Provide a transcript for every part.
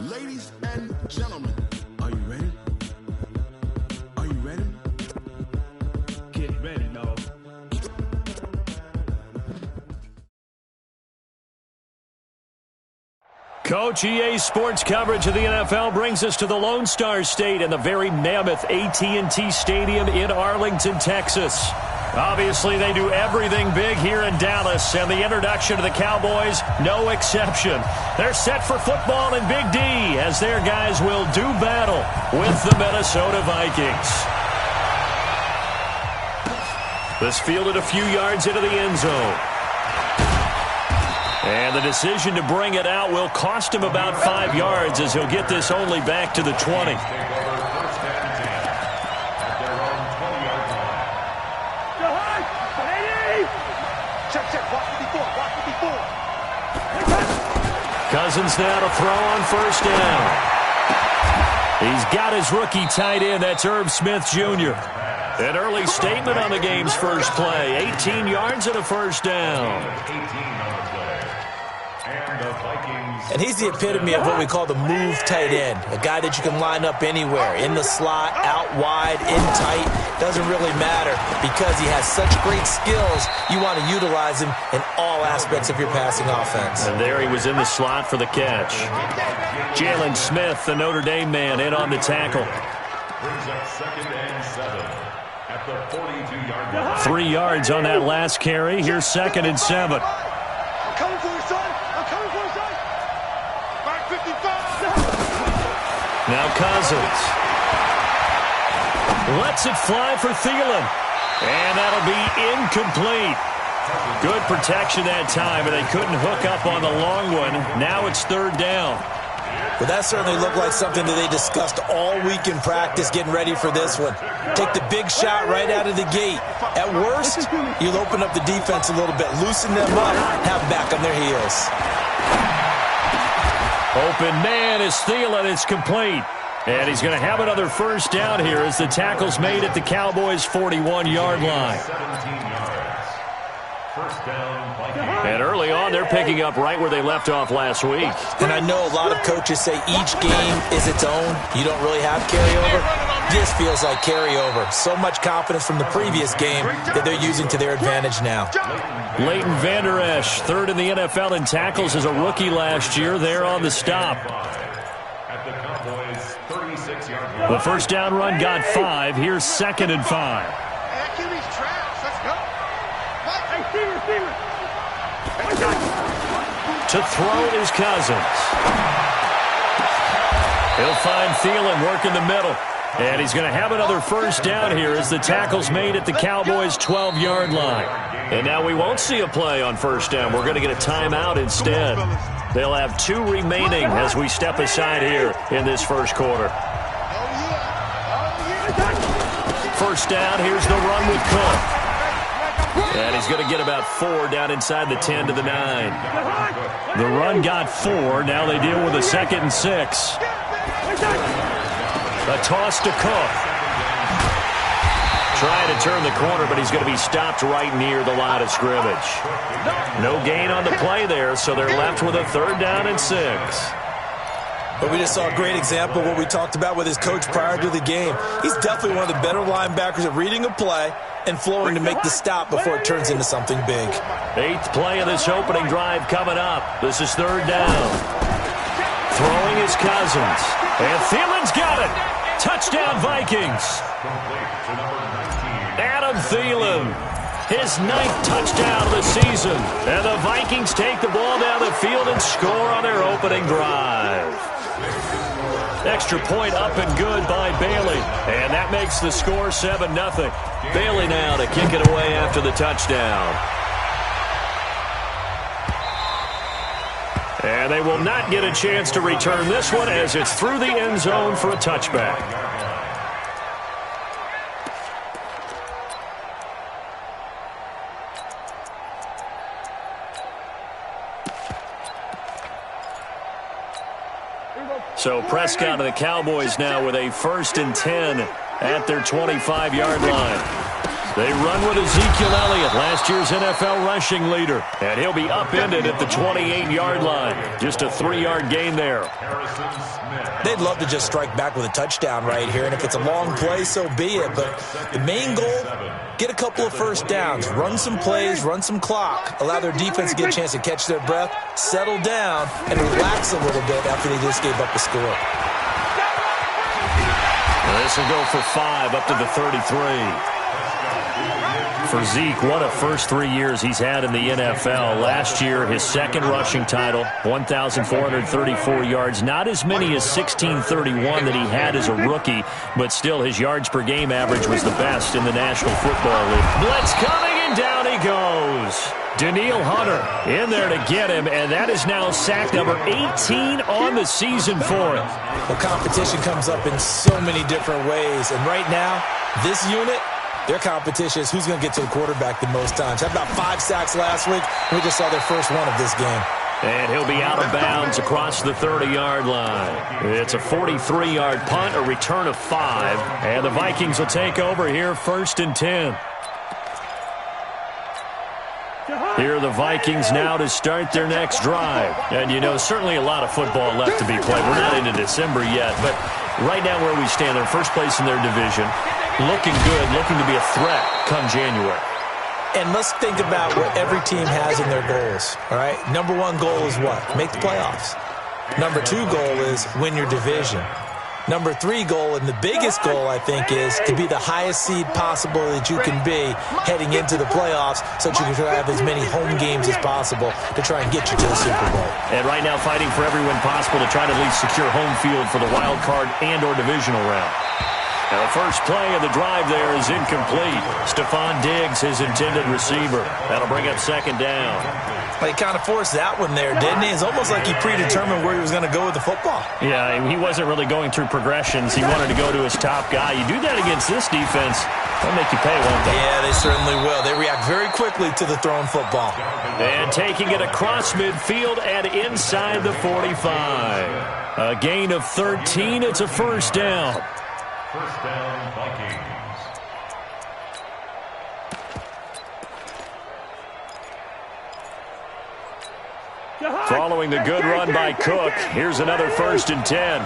Ladies and gentlemen, are you ready? Are you ready? Get ready, dog. Coach, EA Sports coverage of the NFL brings us to the Lone Star State and the very mammoth AT&T Stadium in Arlington, Texas. Obviously, they do everything big here in Dallas, and the introduction of the Cowboys, no exception. They're set for football in Big D as their guys will do battle with the Minnesota Vikings. This fielded a few yards into the end zone. And the decision to bring it out will cost him about 5 yards as he'll get this only back to the 20. Cousins now to throw on first down. He's got his rookie tight end. That's Irv Smith Jr. An early statement on the game's first play. 18 yards and a first down. And he's the epitome of what we call the move tight end. A guy that you can line up anywhere. In the slot, out wide, in tight. Doesn't really matter because he has such great skills. You want to utilize him in all aspects of your passing offense. And there he was in the slot for the catch. Jalen Smith, the Notre Dame man, in on the tackle. 3 yards on that last carry. Here's 2nd and 7. I'm coming for you, son. I'm coming for you, son. Back 55. Now Cousins. Lets it fly for Thielen. And that'll be incomplete. Good protection that time, and they couldn't hook up on the long one. Now it's 3rd down. Well, that certainly looked like something that they discussed all week in practice, getting ready for this one. Take the big shot right out of the gate. At worst, you'll open up the defense a little bit, loosen them up, have them back on their heels. Open man is Thielen. It's complete. And he's going to have another first down here as the tackle's made at the Cowboys' 41-yard line. And early on, they're picking up right where they left off last week. And I know a lot of coaches say each game is its own. You don't really have carryover. This feels like carryover. So much confidence from the previous game that they're using to their advantage now. Leighton Vander Esch, 3rd in the NFL in tackles as a rookie last year. There on the stop. The first down run got 5. Here's 2nd and 5. To throw is Cousins. He'll find Thielen working the middle. And he's going to have another first down here as the tackle's made at the Cowboys' 12-yard line. And now we won't see a play on first down. We're going to get a timeout instead. They'll have 2 remaining as we step aside here in this first quarter. First down, here's the run with Cook. And he's going to get about 4 down inside the 10 to the 9. The run got 4. Now they deal with a 2nd and 6. A toss to Cook. Trying to turn the corner, but he's going to be stopped right near the line of scrimmage. No gain on the play there, so they're left with a 3rd down and 6. But we just saw a great example of what we talked about with his coach prior to the game. He's definitely one of the better linebackers at reading a play and flowing to make the stop before it turns into something big. 8th play of this opening drive coming up. This is 3rd down. Throwing is Cousins. And Thielen's got it. Touchdown Vikings. Adam Thielen. His 9th touchdown of the season. And the Vikings take the ball down the field and score on their opening drive. Extra point up and good by Bailey. And that makes the score 7-0. Bailey now to kick it away after the touchdown. And they will not get a chance to return this one as it's through the end zone for a touchback. So Prescott and the Cowboys now with a 1st and 10 at their 25-yard line. They run with Ezekiel Elliott, last year's NFL rushing leader. And he'll be upended at the 28-yard line. Just a 3-yard gain there. They'd love to just strike back with a touchdown right here, and if it's a long play, so be it. But the main goal, get a couple of first downs, run some plays, run some clock, allow their defense to get a chance to catch their breath, settle down, and relax a little bit after they just gave up the score. This will go for 5 up to the 33. For Zeke, what a first 3 years he's had in the NFL. Last year, his second rushing title, 1,434 yards. Not as many as 1,631 that he had as a rookie, but still his yards per game average was the best in the National Football League. Blitz coming, and down he goes. Danielle Hunter in there to get him, and that is now sack number 18 on the season for him. Well, competition comes up in so many different ways, and right now, this unit, their competition is who's going to get to the quarterback the most times. Had about 5 sacks last week. We just saw their first one of this game. And he'll be out of bounds across the 30-yard line. It's a 43-yard punt, a return of 5. And the Vikings will take over here, 1st and 10. Here are the Vikings now to start their next drive. And, you know, certainly a lot of football left to be played. We're not into December yet, but right now where we stand, they're in first place in their division. Looking good, looking to be a threat come January. And let's think about what every team has in their goals, all right? Number 1 goal is what? Make the playoffs. Number 2 goal is win your division. Number 3 goal, and the biggest goal, I think, is to be the highest seed possible that you can be heading into the playoffs so that you can have as many home games as possible to try and get you to the Super Bowl. And right now fighting for every win possible to try to at least secure home field for the wild card and or divisional round. Now the first play of the drive there is incomplete. Stephon Diggs, his intended receiver. That'll bring up 2nd down. Well, he kind of forced that one there, didn't he? It's almost like he predetermined where he was going to go with the football. Yeah, he wasn't really going through progressions. He wanted to go to his top guy. You do that against this defense, they'll make you pay, won't they? Yeah, they certainly will. They react very quickly to the thrown football. And taking it across midfield and inside the 45. A gain of 13. It's a 1st down. First down, Vikings. Following the good run by Cook, here's another 1st and 10.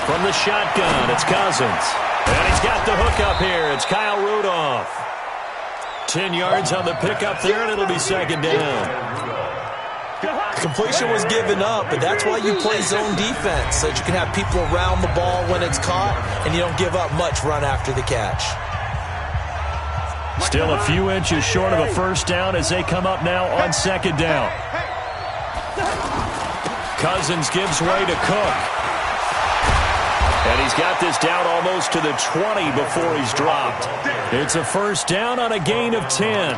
From the shotgun, it's Cousins. And he's got the hook up here. It's Kyle Rudolph. 10 yards on the pickup there, and it'll be 2nd down. Completion was given up, but that's why you play zone defense, so that you can have people around the ball when it's caught, and you don't give up much run after the catch. Still a few inches short of a 1st down as they come up now on 2nd down. Cousins gives way to Cook. And he's got this down almost to the 20 before he's dropped. It's a 1st down on a gain of 10.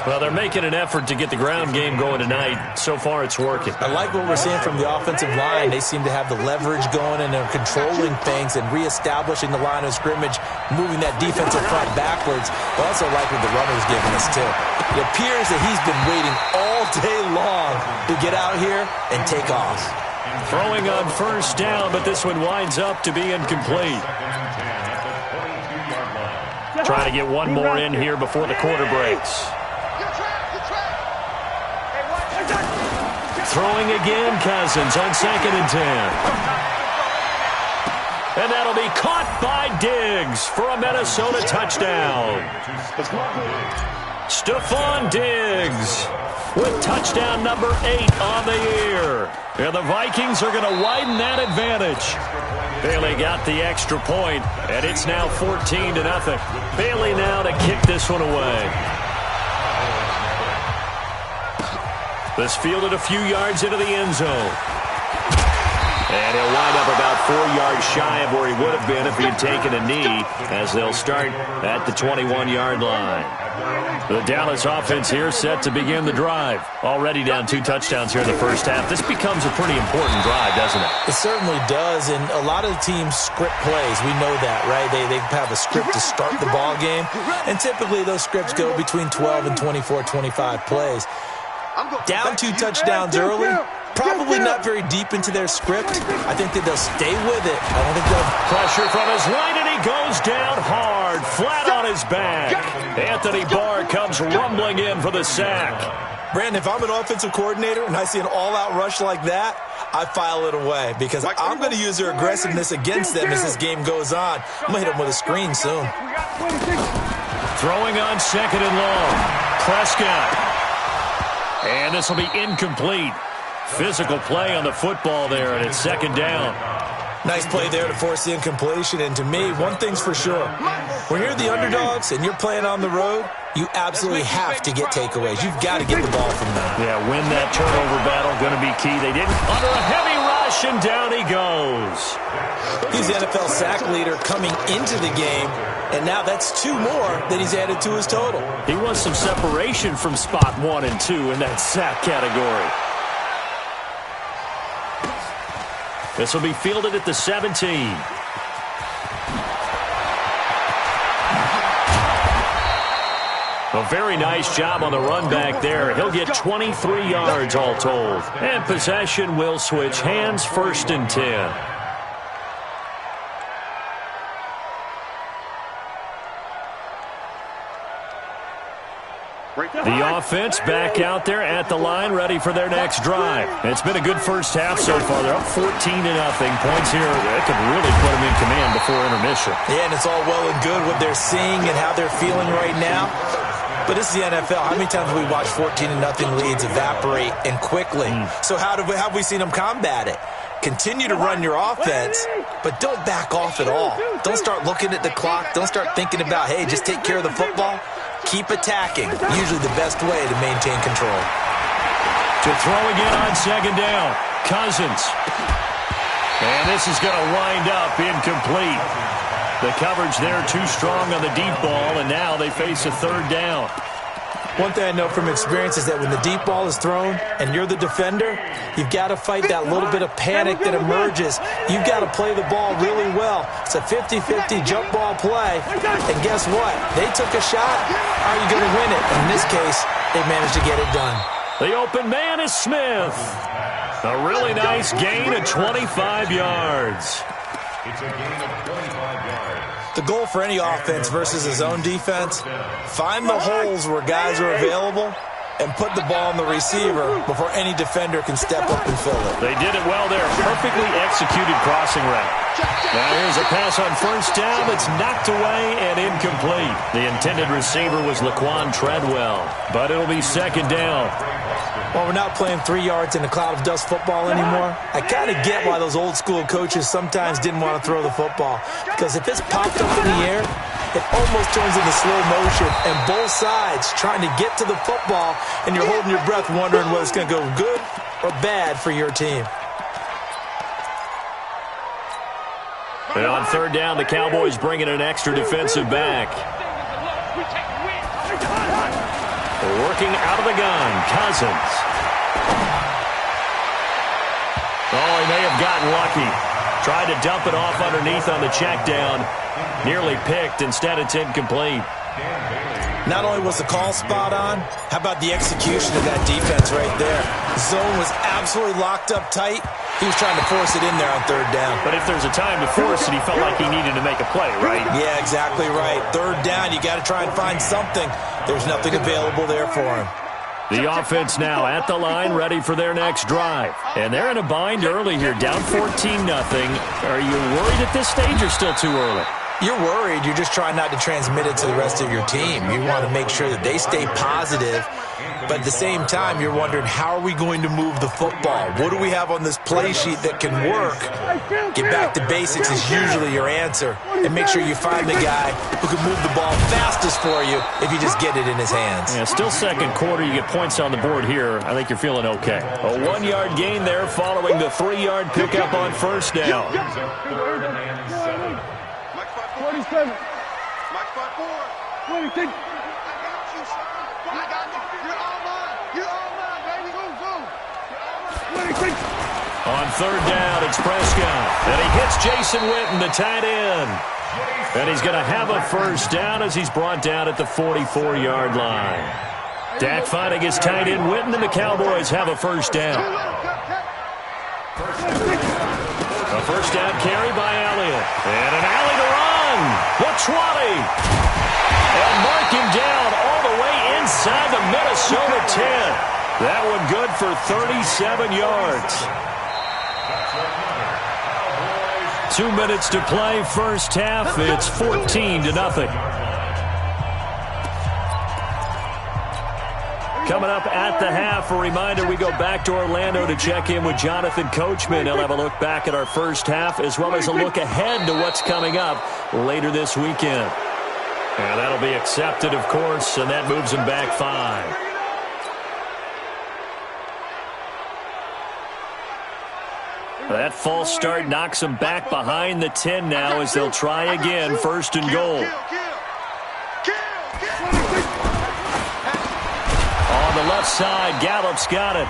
Well, they're making an effort to get the ground game going tonight. So far, it's working. I like what we're seeing from the offensive line. They seem to have the leverage going, and they're controlling things and reestablishing the line of scrimmage, moving that defensive front backwards. I also like what the runner's giving us, too. It appears that he's been waiting all day long to get out here and take off. Throwing on 1st down, but this one winds up to be incomplete. Trying to get one more in here before the quarter breaks. Throwing again, Cousins on 2nd and 10. And that'll be caught by Diggs for a Minnesota touchdown. Stephon Diggs with touchdown number 8 on the year. And the Vikings are going to widen that advantage. Bailey got the extra point, and it's now 14-0. Bailey now to kick this one away. This fielded a few yards into the end zone. And he'll wind up about 4 yards shy of where he would have been if he had taken a knee, as they'll start at the 21-yard line. The Dallas offense here set to begin the drive. Already down 2 touchdowns here in the first half. This becomes a pretty important drive, doesn't it? It certainly does, and a lot of the teams script plays. We know that, right? They have a script to start the ball game, and typically those scripts go between 12 and 24, 25 plays. Down 2 touchdowns early, Probably not very deep into their script. I think that they'll stay with it. I don't think they'll... Pressure from his right, and he goes down hard, flat on his back. Anthony Barr comes rumbling in for the sack. Brandon, if I'm an offensive coordinator and I see an all-out rush like that, I file it away because I'm going to use their aggressiveness against them as this game goes on. I'm going to hit them with a screen soon. Throwing on second and long. Prescott. And this will be incomplete. Physical play on the football there, and it's second down. Nice play there to force the incompletion. And to me, one thing's for sure. When you're the underdogs and you're playing on the road, you absolutely have to get takeaways. You've got to get the ball from them. Yeah, win that turnover battle, going to be key. They didn't. Under a heavy rush, and down he goes. He's the NFL sack leader coming into the game, and now that's 2 more that he's added to his total. He wants some separation from spot 1 and 2 in that sack category. This will be fielded at the 17. A very nice job on the run back there. He'll get 23 yards all told. And possession will switch hands, 1st and 10. The offense back out there at the line, ready for their next drive. It's been a good first half so far. They're up 14-0. Points here that could really put them in command before intermission. Yeah, and it's all well and good what they're seeing and how they're feeling right now. But this is the NFL. How many times have we watched 14-0 leads evaporate and quickly? So how have we seen them combat it? Continue to run your offense, but don't back off at all. Don't start looking at the clock. Don't start thinking about, hey, just take care of the football. Keep attacking. Usually the best way to maintain control. To throw again on second down. Cousins. And this is going to wind up incomplete. The coverage there too strong on the deep ball, and now they face a 3rd down. One thing I know from experience is that when the deep ball is thrown and you're the defender, you've got to fight that little bit of panic that emerges. You've got to play the ball really well. It's a 50-50 jump ball play. And guess what? They took a shot. How are you going to win it? In this case, they managed to get it done. The open man is Smith. A really nice gain of 25 yards. It's a gain of 25 yards. The goal for any offense versus his own defense, find the holes where guys are available and put the ball on the receiver before any defender can step up and fill it. They did it well there. Perfectly executed crossing route. Now here's a pass on 1st down. It's knocked away and incomplete. The intended receiver was Laquan Treadwell, but it'll be 2nd down. Well, we're not playing 3 yards in a cloud of dust football anymore. I kind of get why those old school coaches sometimes didn't want to throw the football. Because if it's popped up in the air, it almost turns into slow motion. And both sides trying to get to the football, and you're holding your breath wondering whether it's going to go good or bad for your team. And on 3rd down, the Cowboys bring in an extra defensive back. Working out of the gun, Cousins. Oh, he may have gotten lucky. Tried to dump it off underneath on the check down. Nearly picked. Instead, it's incomplete. Not only was the call spot on, how about the execution of that defense right there? Zone was absolutely locked up tight. He was trying to force it in there on 3rd down. But if there's a time to force it, he felt like he needed to make a play, right? Yeah, exactly right. 3rd down, you got to try and find something. There's nothing available there for him. The offense now at the line, ready for their next drive. And they're in a bind early here, down 14-0. Are you worried at this stage or still too early? You're worried. You're just trying not to transmit it to the rest of your team. You want to make sure that they stay positive. But at the same time, you're wondering, how are we going to move the football? What do we have on this play sheet that can work? Get back to basics is usually your answer. And make sure you find the guy who can move the ball fastest for you if you just get it in his hands. Yeah, still 2nd quarter. You get points on the board here. I think you're feeling okay. A 1-yard gain there following the 3-yard pickup on 1st down. 47. Mike 5-4. 26. I got you. You're all mine. You're all mine, baby. Go. 26. On 3rd down, it's Prescott. And he hits Jason Witten, the tight end. And he's going to have a 1st down as he's brought down at the 44-yard line. Dak finding his tight end Witten, and the Cowboys have a 1st down. A first down carry by Elliott. And an alley to run. The 20. And mark him down all the way inside the Minnesota 10. That one good for 37 yards. 2 minutes to play, first half. It's 14-0. Coming up at the half, a reminder, we go back to Orlando to check in with Jonathan Coachman. He'll have a look back at our first half as well as a look ahead to what's coming up later this weekend. And that'll be accepted, of course, and that moves him back 5. That false start knocks them back behind the 10 now as they'll try again, first and goal. On the left side, Gallup's got it.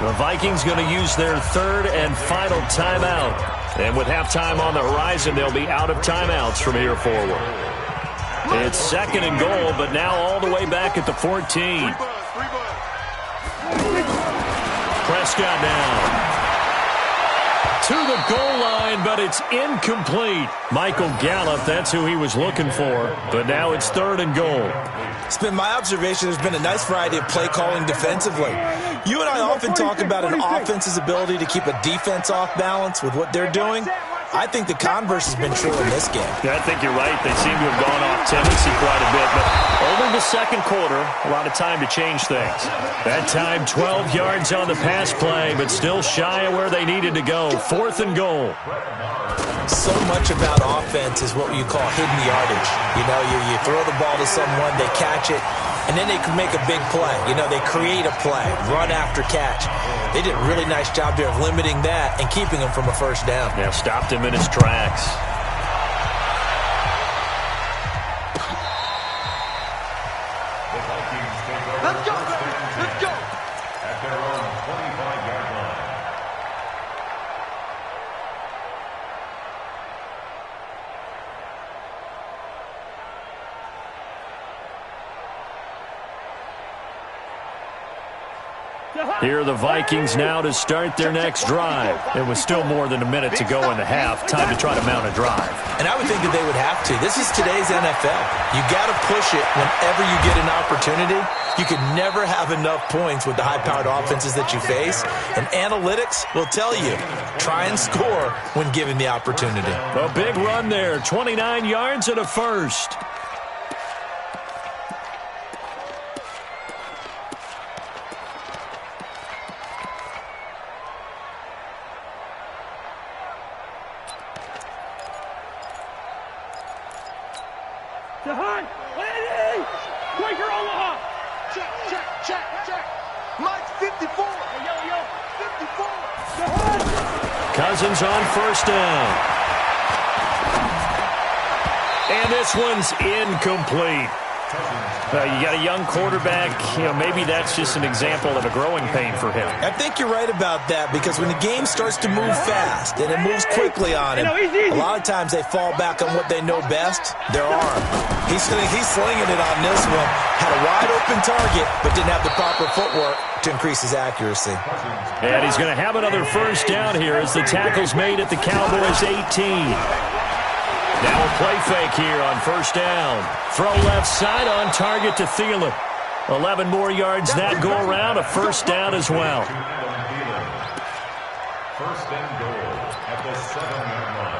The Vikings going to use their third and final timeout. And with halftime on the horizon, they'll be out of timeouts from here forward. It's second and goal, but now all the way back at the 14. Prescott now to the goal line, but it's incomplete. Michael Gallup, that's who he was looking for, but now it's third and goal. It's been my observation there's been a nice variety of play calling defensively. You and I often talk about an offense's ability to keep a defense off balance with what they're doing. I think the converse has been true in this game. Yeah, I think you're right. They seem to have gone off tendency quite a bit, but over the second quarter, a lot of time to change things. That time, 12 yards on the pass play, but still shy of where they needed to go. Fourth and goal. So much about offense is what you call hidden yardage. You know, you throw the ball to someone, they catch it, and then they can make a big play. You know, they create a play, run after catch. They did a really nice job there of limiting that and keeping him from a first down. Yeah, stopped him in his tracks. Let's go, let's go. At their own 25-yard line. Here are the Vikings now to start their next drive. It was still more than a minute to go in the half. Time to try to mount a drive. And I would think that they would have to. This is today's NFL. You got to push it whenever you get an opportunity. You can never have enough points with the high-powered offenses that you face. And analytics will tell you, try and score when given the opportunity. A big run there, 29 yards and a first. Cousins on first down. And this one's incomplete. You got a young quarterback. You know, maybe that's just an example of a growing pain for him. I think you're right about that because when the game starts to move fast and it moves quickly on him, a lot of times they fall back on what they know best, their arm. He's slinging it on this one. Had a wide open target, but didn't have the proper footwork to increase his accuracy. And he's going to have another first down here as the tackle's made at the Cowboys 18. Now a play fake here on first down. Throw left side on target to Thielen. 11 more yards that go around, a first down as well. First and goal at the 7-yard line.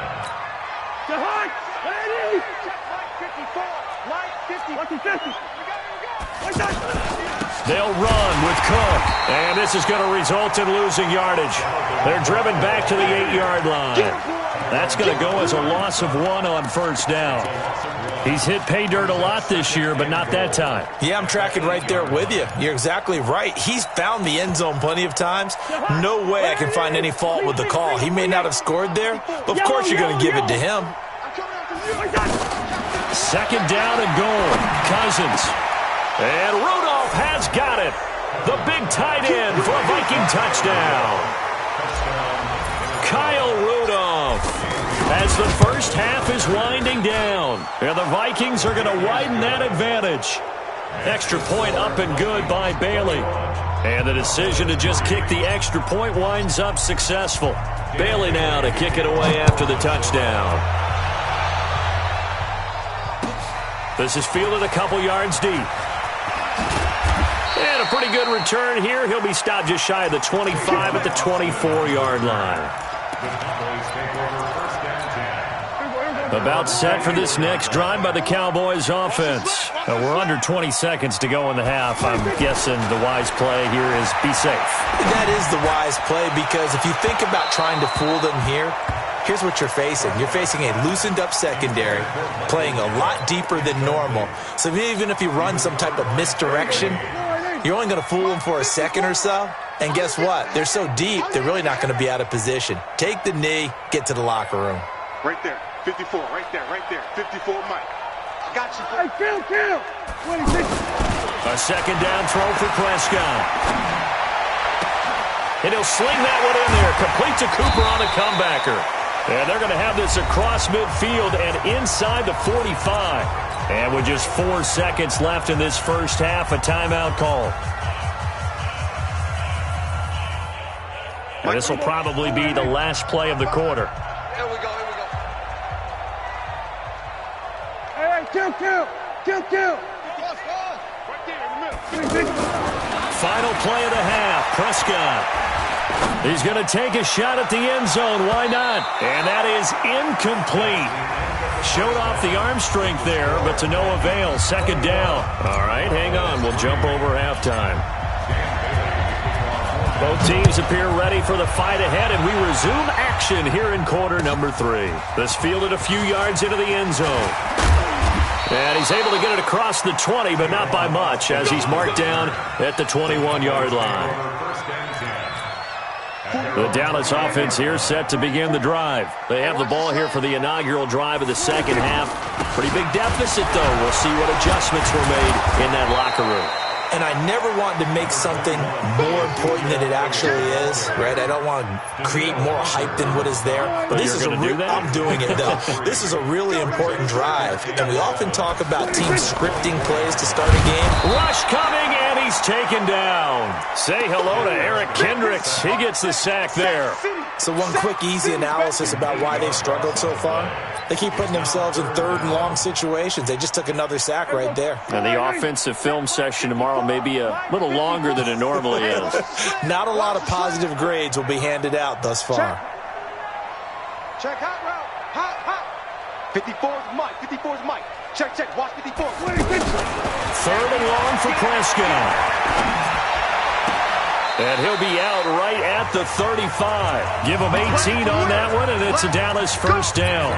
They'll run with Cook, and this is going to result in losing yardage. They're driven back to the 8-yard line. That's going to go as a loss of 1 on first down. He's hit pay dirt a lot this year, but not that time. Yeah, I'm tracking right there with you. You're exactly right. He's found the end zone plenty of times. No way I can find any fault with the call. He may not have scored there, but of course you're going to give it to him. Second down and goal. Cousins. And Rudolph has got it. The big tight end for a Viking touchdown. Kyle Rudolph. As the first half is winding down, and the Vikings are going to widen that advantage. Extra point up and good by Bailey. And the decision to just kick the extra point winds up successful. Bailey now to kick it away after the touchdown. This is fielded a couple yards deep. And a pretty good return here. He'll be stopped just shy of the 25 at the 24-yard line. About set for this next drive by the Cowboys offense. We're under 20 seconds to go in the half. I'm guessing the wise play here is be safe. That is the wise play, because if you think about trying to fool them here, here's what you're facing. You're facing a loosened up secondary, playing a lot deeper than normal. So even if you run some type of misdirection, you're only going to fool them for a second or so. And guess what? They're so deep, they're really not going to be out of position. Take the knee, get to the locker room. Right there. 54, right there. 54, Mike. Got you. Hey, kill. 26. A second down throw for Prescott. And he'll sling that one in there. Complete to Cooper on a comebacker. And they're going to have this across midfield and inside the 45. And with just 4 seconds left in this first half, a timeout call. And this will probably be the last play of the quarter. Here we go. Kill. Right there in the middle. Final play of the half. Prescott. He's going to take a shot at the end zone. Why not? And that is incomplete. Showed off the arm strength there, but to no avail. Second down. All right, hang on. We'll jump over halftime. Both teams appear ready for the fight ahead, and we resume action here in quarter number 3. This fielded a few yards into the end zone. And he's able to get it across the 20, but not by much, as he's marked down at the 21-yard line. The Dallas offense here set to begin the drive. They have the ball here for the inaugural drive of the second half. Pretty big deficit, though. We'll see what adjustments were made in that locker room. And I never want to make something more important than it actually is, right? I don't want to create more hype than what is there. But this is I'm doing it, though. This is a really important drive. And we often talk about teams scripting plays to start a game. Rush coming, and he's taken down. Say hello to Eric Kendricks. He gets the sack there. So one quick, easy analysis about why they've struggled so far. They keep putting themselves in third and long situations. They just took another sack right there. And the offensive film session tomorrow may be a little longer than it normally is. Not a lot of positive grades will be handed out thus far. Check hot route. Hot. 54's Mike. Check. Watch 54. Third and long for Prescott. And he'll be out right at the 35. Give him 18 on that one, and it's a Dallas first down.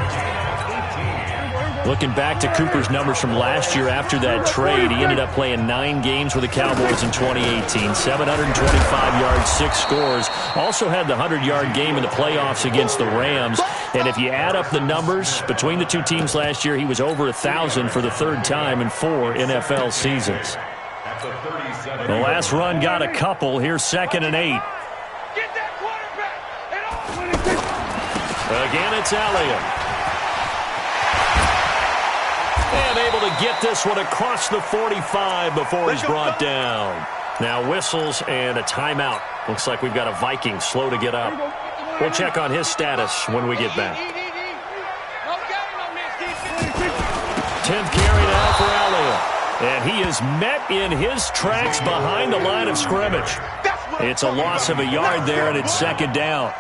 Looking back to Cooper's numbers from last year after that trade, he ended up playing 9 games with the Cowboys in 2018. 725 yards, 6 scores. Also had the 100-yard game in the playoffs against the Rams. And if you add up the numbers between the two teams last year, he was over 1,000 for the third time in 4 NFL seasons. The last run got a couple. Here's 2nd and 8. Get that quarterback. Again, it's Elliott. And able to get this one across the 45 before he's brought down. Now whistles and a timeout. Looks like we've got a Viking slow to get up. We'll check on his status when we get back. 10th carry now for Elliott. And he is met in his tracks behind the line of scrimmage. It's a loss of a yard there, and it's 2nd down.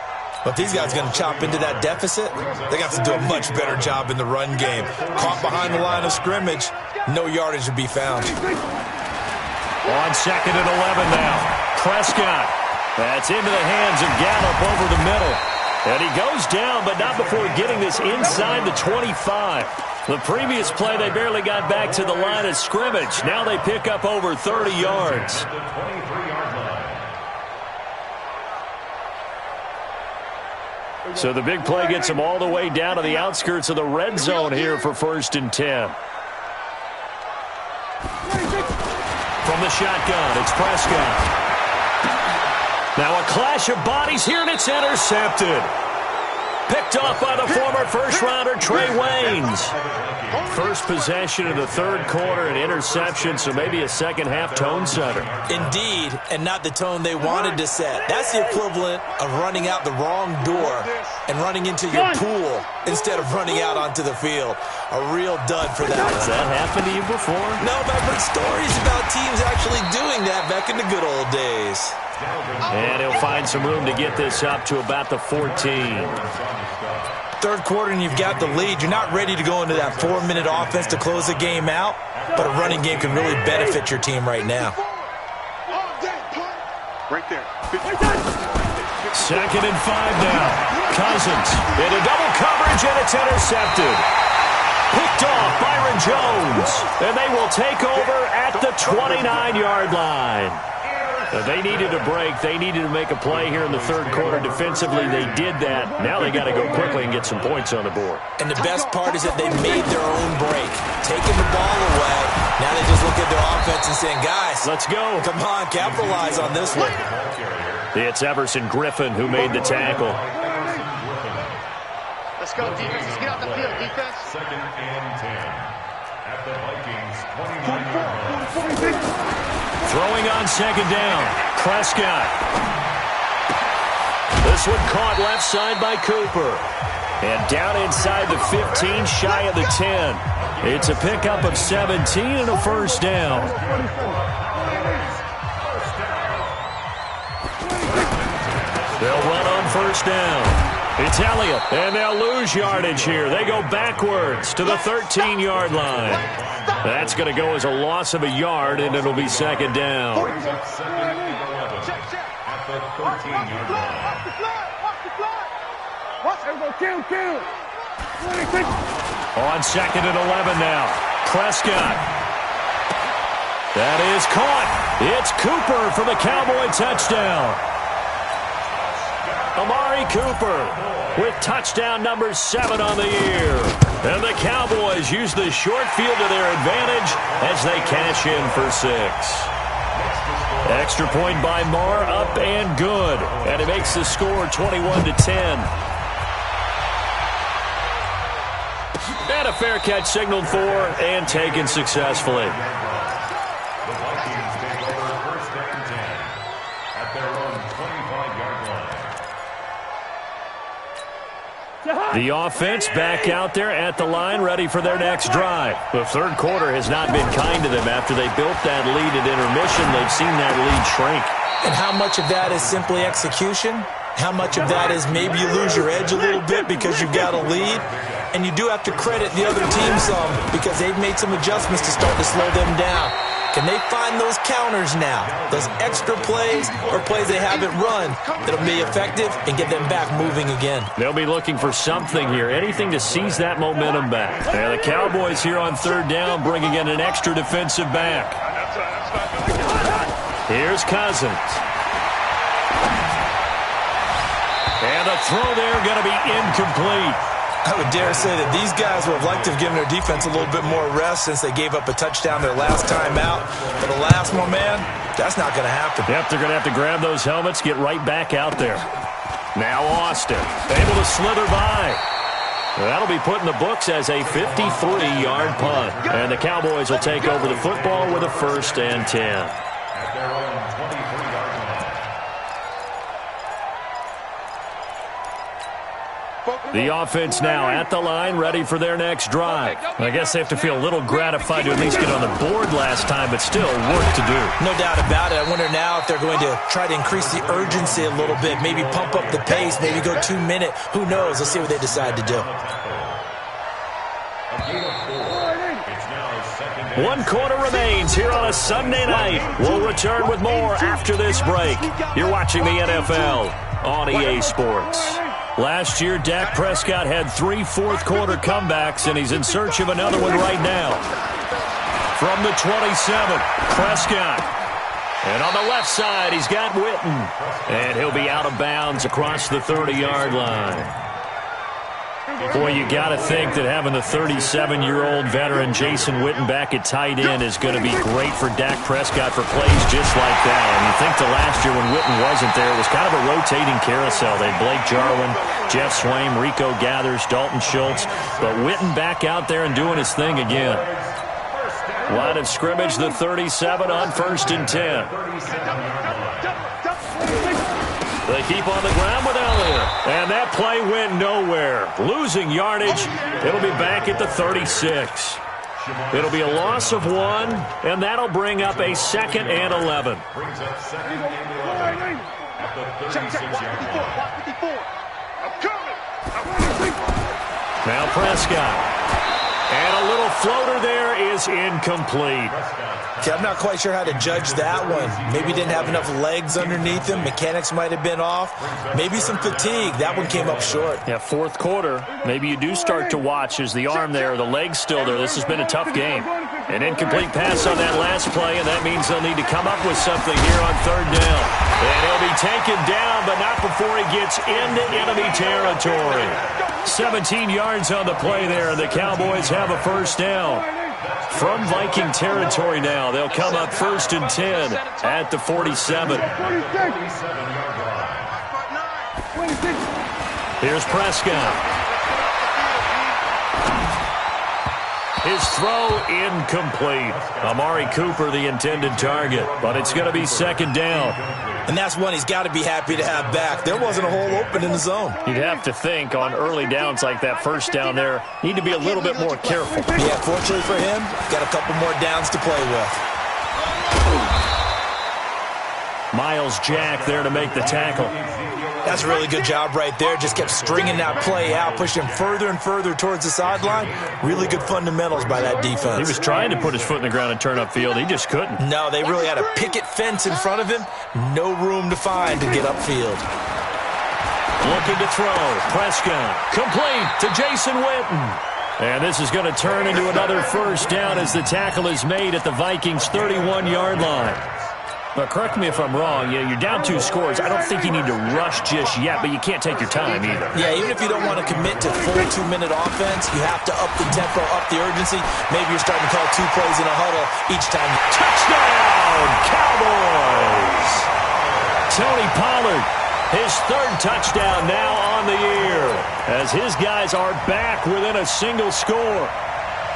But if these guys are going to chop into that deficit, they got to do a much better job in the run game. Caught behind the line of scrimmage, no yardage to be found. On 2nd and 11 now. Prescott. That's into the hands of Gallup over the middle. And he goes down, but not before getting this inside the 25. The previous play, they barely got back to the line of scrimmage. Now they pick up over 30 yards. So the big play gets them all the way down to the outskirts of the red zone here for 1st and 10. From the shotgun, it's Prescott. Now a clash of bodies here, and it's intercepted. Picked off by the former first-rounder Trey Waynes. First possession of the third quarter, an interception, so maybe a second-half tone setter. Indeed, and not the tone they wanted to set. That's the equivalent of running out the wrong door and running into your pool instead of running out onto the field. A real dud for that one. Has that happened to you before? No, but I've heard stories about teams actually doing that back in the good old days. And he'll find some room to get this up to about the 14. Third quarter and you've got the lead. You're not ready to go into that 4-minute offense to close the game out, but a running game can really benefit your team right now. Right there. Second and 5 now. Cousins into double coverage, and it's intercepted. Picked off Byron Jones, and they will take over at the 29-yard line. They needed a break. They needed to make a play here in the third quarter. Defensively, they did that. Now they got to go quickly and get some points on the board. And the best part is that they made their own break, taking the ball away. Now they just look at their offense and saying, guys, let's go. Come on, capitalize on this one. It's Everson Griffin who made the tackle. Let's go, defense. Let's get out the field, defense. Second and 10 at the Vikings 29-yard line. Throwing on second down. Prescott. This one caught left side by Cooper. And down inside the 15, shy of the 10. It's a pickup of 17 and a first down. They'll run on first down. It's Elliott, and they'll lose yardage here. They go backwards to the 13-yard line. That's going to go as a loss of a yard, and it'll be second down. Second and 11 at the 13-yard line. On second and 11 now. Prescott. That is caught. It's Cooper for the Cowboy touchdown. Amari Cooper with touchdown number 7 on the year. And the Cowboys use the short field to their advantage as they cash in for 6. Extra point by Marr, up and good. And it makes the score 21-10. And a fair catch signaled for and taken successfully. The Vikings take over first and 10 at their own 25-yard line. The offense back out there at the line, ready for their next drive. The third quarter has not been kind to them. After they built that lead at intermission, they've seen that lead shrink. And how much of that is simply execution? How much of that is maybe you lose your edge a little bit because you've got a lead? And you do have to credit the other team some because they've made some adjustments to start to slow them down. Can they find those counters now, those extra plays or plays they haven't run that'll be effective and get them back moving again? They'll be looking for something here, anything to seize that momentum back. And the Cowboys here on third down bringing in an extra defensive back. Here's Cousins. And the throw there going to be incomplete. I would dare say that these guys would have liked to have given their defense a little bit more rest since they gave up a touchdown their last time out. But alas, my man, that's not going to happen. Yep, they're going to have to grab those helmets, get right back out there. Now Austin, able to slither by. That'll be put in the books as a 53-yard punt. And the Cowboys will take over the football with a first and 10. At their own 23-yard line. The offense now at the line, ready for their next drive. I guess they have to feel a little gratified to at least get on the board last time, but still work to do. No doubt about it. I wonder now if they're going to try to increase the urgency a little bit, maybe pump up the pace, maybe go 2-minute. Who knows? Let's see what they decide to do. One quarter remains here on a Sunday night. We'll return with more after this break. You're watching the NFL on EA Sports. Last year, Dak Prescott had 3 fourth-quarter comebacks, and he's in search of another one right now. From the 27, Prescott. And on the left side, he's got Witten. And he'll be out of bounds across the 30-yard line. Boy, you got to think that having the 37-year-old veteran Jason Witten back at tight end is going to be great for Dak Prescott for plays just like that. And you think to last year when Witten wasn't there, it was kind of a rotating carousel. They had Blake Jarwin, Jeff Swaim, Rico Gathers, Dalton Schultz. But Witten back out there and doing his thing again. Line of scrimmage, the 37 on 1st and 10. They keep on the ground with Elliott. And that play went nowhere. Losing yardage. It'll be back at the 36. It'll be a loss of 1, and that'll bring up a 2nd and 11. Brings up 2nd and 11 at the 36-yard line. Now Prescott. And a little floater there is incomplete. Okay, I'm not quite sure how to judge that one. Maybe didn't have enough legs underneath him. Mechanics might have been off. Maybe some fatigue. That one came up short. Yeah, 4th quarter. Maybe you do start to watch as the arm there, the leg's still there. This has been a tough game. An incomplete pass on that last play, and that means they'll need to come up with something here on 3rd down. And he'll be taken down, but not before he gets into enemy territory. 17 yards on the play there, and the Cowboys have a 1st down. From Viking territory now, they'll come up 1st and 10 at the 47. Here's Prescott. His throw incomplete. Amari Cooper the intended target, but it's going to be 2nd down. And that's one he's got to be happy to have back. There wasn't a hole open in the zone. You'd have to think on early downs like that 1st down there, need to be a little bit more careful. Yeah, fortunately for him, got a couple more downs to play with. Miles Jack there to make the tackle. That's a really good job right there. Just kept stringing that play out, pushing him further and further towards the sideline. Really good fundamentals by that defense. He was trying to put his foot in the ground and turn upfield. He just couldn't. No, they really had a picket fence in front of him. No room to find to get upfield. Looking to throw. Prescott. Complete to Jason Witten. And this is going to turn into another 1st down as the tackle is made at the Vikings' 31-yard line. But correct me if I'm wrong, you're down 2 scores. I don't think you need to rush just yet, but you can't take your time either. Yeah, even if you don't want to commit to full 2-minute offense, you have to up the tempo, up the urgency. Maybe you're starting to call 2 plays in a huddle each time. Touchdown, Cowboys! Tony Pollard, his 3rd touchdown now on the year, as his guys are back within a single score.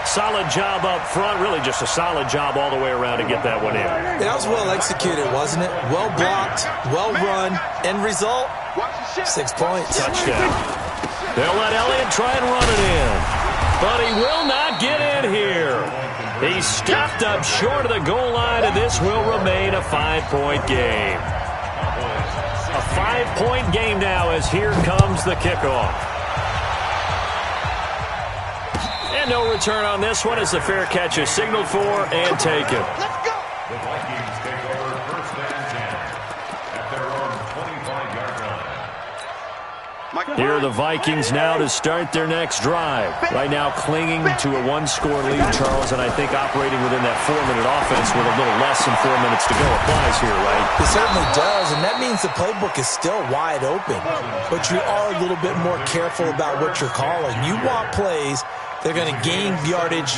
Solid job up front, really just a solid job all the way around to get that one in. That was well executed, wasn't it? Well blocked, well run, end result, 6 points. Touchdown. They'll let Elliott try and run it in, but he will not get in here. He stepped up short of the goal line, and this will remain a 5-point game. A 5-point game now as here comes the kickoff. And no return on this one as the fair catch is signaled for and taken. Let's go. The Vikings take over 1st and 10 at their own 25-yard line. Here are the Vikings now to start their next drive. Right now clinging to a 1-score lead, Charles, and I think operating within that 4-minute offense with a little less than 4 minutes to go applies here, right? It certainly does, and that means the playbook is still wide open. But you are a little bit more careful about what you're calling. You want plays they're going to gain yardage,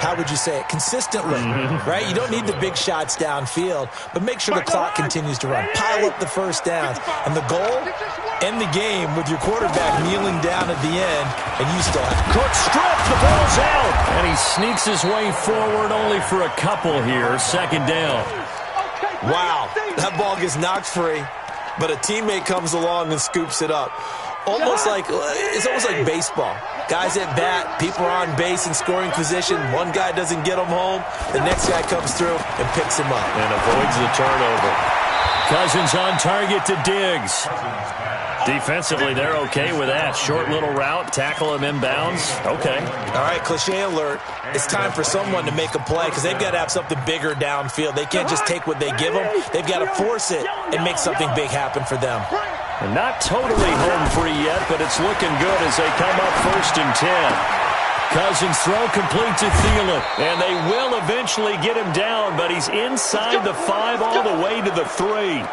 how would you say it, consistently, right? You don't need the big shots downfield, but make sure the clock continues to run. Pile up the 1st downs. And the goal, end the game with your quarterback kneeling down at the end, and you still have Cook stripped, the ball's out. And he sneaks his way forward only for a couple here, 2nd down. Wow, that ball gets knocked free, but a teammate comes along and scoops it up. It's almost like baseball. Guys at bat, people are on base in scoring position. One guy doesn't get him home. The next guy comes through and picks him up. And avoids the turnover. Cousins on target to Diggs. Defensively, they're okay with that. Short little route, tackle him inbounds. Okay. All right, cliche alert. It's time for someone to make a play because they've got to have something bigger downfield. They can't just take what they give them. They've got to force it and make something big happen for them. And not totally home free yet, but it's looking good as they come up 1st and 10. Cousins throw complete to Thielen, and they will eventually get him down, but he's inside the 5 all the way to the 3.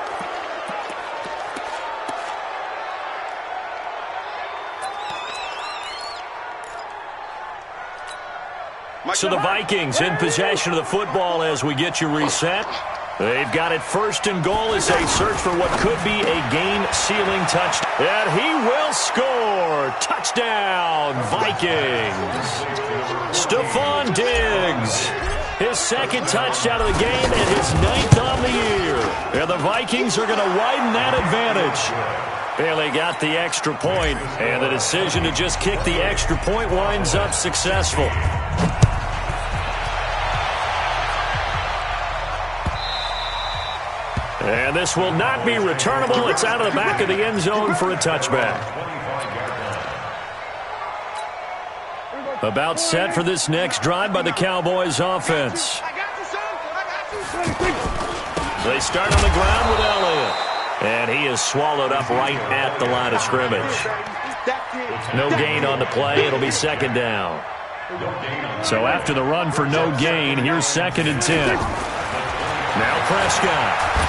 So the Vikings in possession of the football as we get you reset. They've got it first and goal as they search for what could be a game-sealing touchdown. And he will score. Touchdown, Vikings. Stephon Diggs. His second touchdown of the game and his 9th on the year. And the Vikings are going to widen that advantage. Bailey got the extra point, and the decision to just kick the extra point winds up successful. And this will not be returnable. It's out of the back of the end zone for a touchback. About set for this next drive by the Cowboys offense. They start on the ground with Elliott. And he is swallowed up right at the line of scrimmage. No gain on the play. It'll be second down. So after the run for no gain, here's 2nd and 10. Now Prescott.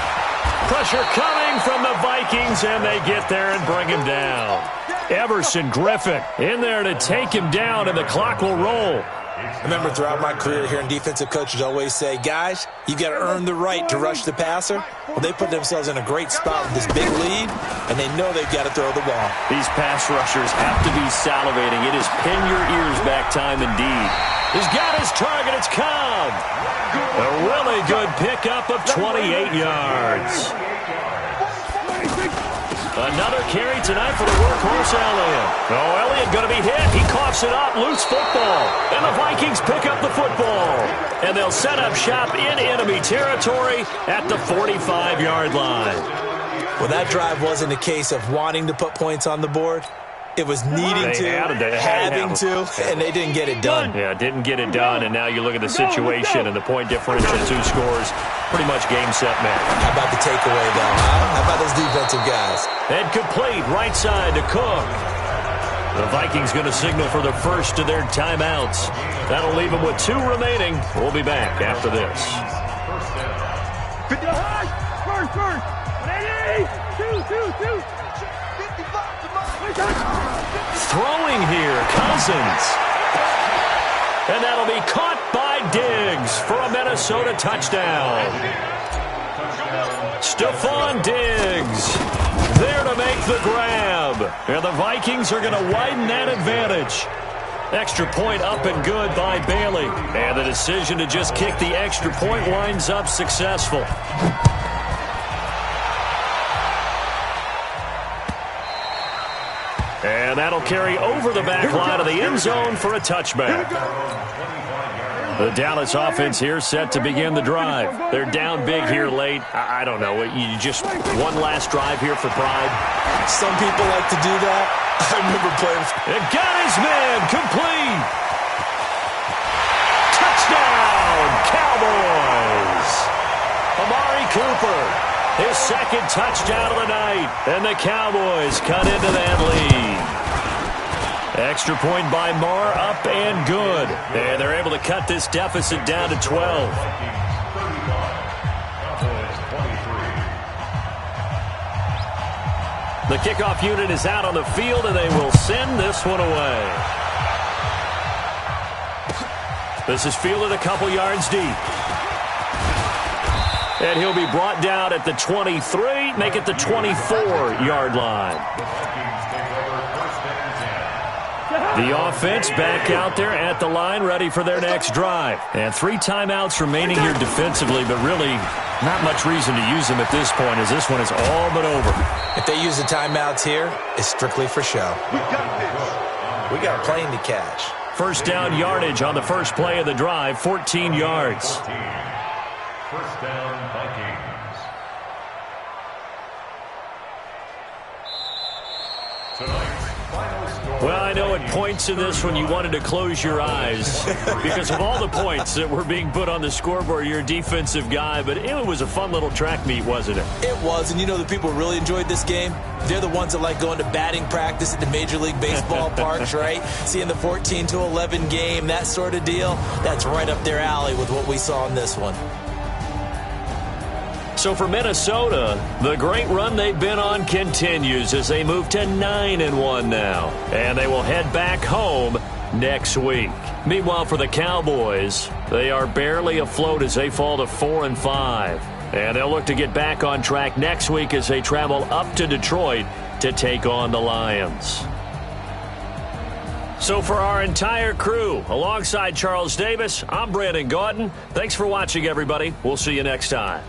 Pressure coming from the Vikings, and they get there and bring him down. Everson Griffin in there to take him down, and the clock will roll. I remember throughout my career hearing defensive coaches always say, guys, you got to earn the right to rush the passer. Well, they put themselves in a great spot with this big lead, and they know they've got to throw the ball. These pass rushers have to be salivating. It is pin your ears back time indeed. He's got his target. It's Cobb. A really good pickup of 28 yards. Another carry tonight for the workhorse Elliott. Oh, Elliott going to be hit. He coughs it up. Loose football. And the Vikings pick up the football. And they'll set up shop in enemy territory at the 45-yard line. Well, that drive wasn't a case of wanting to put points on the board. It was needing to, having to, and they didn't get it done. Yeah, didn't get it done, and now you look at the situation and the point differential, 2 scores, pretty much game, set, match. How about the takeaway, though, huh? How about those defensive guys? And complete, right side to Cook. The Vikings going to signal for the first of their timeouts. That'll leave them with 2 remaining. We'll be back after this. First. Ready? 2. Throwing here, Cousins. And that'll be caught by Diggs for a Minnesota touchdown. Stephon Diggs there to make the grab. And the Vikings are going to widen that advantage. Extra point up and good by Bailey. And the decision to just kick the extra point winds up successful. And that'll carry over the back line of the end zone for a touchback. The Dallas offense here set to begin the drive. They're down big here late. I don't know. You just one last drive here for pride. Some people like to do that. I remember playing. It got his man complete. Touchdown, Cowboys. Amari Cooper. His second touchdown of the night. And the Cowboys cut into that lead. Extra point by Marr, up and good. And they're able to cut this deficit down to 12. The kickoff unit is out on the field, and they will send this one away. This is fielded a couple yards deep. And he'll be brought down at the 23, make it the 24-yard line. The offense back out there at the line, ready for their next drive. And 3 timeouts remaining here defensively, but really not much reason to use them at this point, as this one is all but over. If they use the timeouts here, it's strictly for show. We got a plane to catch. First down yardage on the first play of the drive, 14 yards. First down, Vikings. Tonight's final score. Well, I know at points in this one you wanted to close your eyes because of all the points that were being put on the scoreboard. You're a defensive guy, but it was a fun little track meet, wasn't it? It was, and you know the people who really enjoyed this game? They're the ones that like going to batting practice at the Major League Baseball parks, right? Seeing the 14-11 game, that sort of deal. That's right up their alley with what we saw in this one. So for Minnesota, the great run they've been on continues as they move to 9-1 now. And they will head back home next week. Meanwhile, for the Cowboys, they are barely afloat as they fall to 4-5. And they'll look to get back on track next week as they travel up to Detroit to take on the Lions. So for our entire crew, alongside Charles Davis, I'm Brandon Gaudin. Thanks for watching, everybody. We'll see you next time.